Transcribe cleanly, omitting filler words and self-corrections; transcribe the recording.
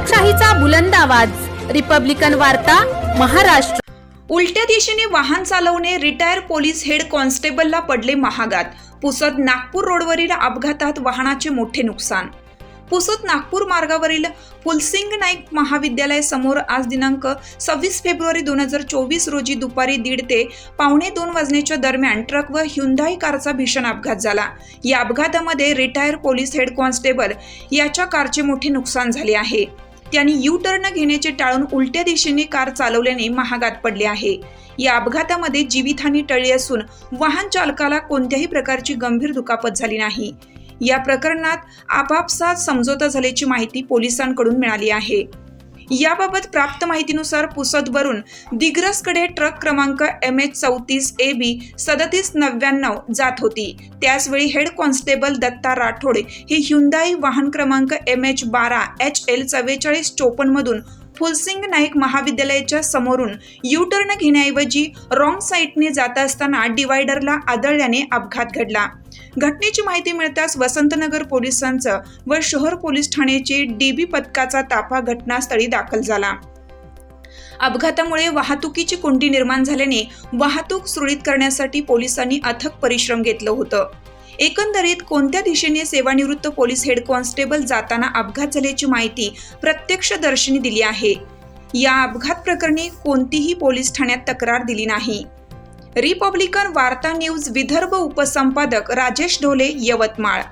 लोकशाहीचा बुलंद आवाज, रिपब्लिकन वार्ता, महाराष्ट्र। उलट्या दिशेने वाहन चालवणे रिटायर पोलीस हेड कॉन्स्टेबलला पडले महागात। पुसद नागपूर रोडवरील अपघातात वाहनाचे मोठे नुकसान। पुसद नागपूर मार्गावरील फुलसिंग नाईक महाविद्यालय समोर आज दिनांक 26 फेब्रुवारी 2024 रोजी दुपारी 1:30 ते 1:45 वाजण्याच्या दरम्यान ट्रक व ह्युंदाई कारचा भीषण अपघात झाला। या अपघातामध्ये रिटायर पोलीस हेड कॉन्स्टेबल याच्या कारचे मोठे नुकसान झाले आहे। त्यांनी यू टर्न घेण्याचे टाळून उलट्या दिशेने कार चालवल्याने महागात पडले आहे। या अपघातामध्ये जीवितहानी टळली असून वाहन चालकाला कोणत्याही प्रकारची गंभीर दुखापत झाली नाही। या प्रकरणात आपापसात समझोता झाल्याची माहिती पोलिसांकडून मिळाली आहे। याबाबत प्राप्त माहितीनुसार पुसदवरून दिग्रसकडे ट्रक क्रमांक MH34AB 3799 जात होती। त्याचवेळी हेड कॉन्स्टेबल दत्ता राठोड हे ह्युंदाई वाहन क्रमांक MH12HL 4454 मधून फुलसिंग नाईक महाविद्यालयाच्या समोरून यू टर्न घेण्याऐवजी रॉंग साईडने जात असताना डिवायडरला आदळल्याने अपघात घडला। घटनेची माहिती मिळताच वसंतनगर पोलिसांचा व शहर पोलीस ठाण्याचे DB पथकाचा ताफा घटनास्थळी दाखल झाला। अपघातामुळे वाहतुकीची कोंडी निर्माण झाल्याने वाहतूक सुरळीत करण्यासाठी पोलिसांनी अथक परिश्रम घेतलं होतं। एकंदरीत कोणत्या दिशेने सेवानिवृत्त पोलीस हेड कॉन्स्टेबल जाताना अपघात झाल्याची माहिती प्रत्यक्षदर्शींनी दिली आहे। या अपघात प्रकरणी कोणतीही पोलीस ठाण्यात तक्रार दिली नाही। रिपब्लिकन वार्ता न्यूज विदर्भ उपसंपादक राजेश ढोले, यवतमाळ।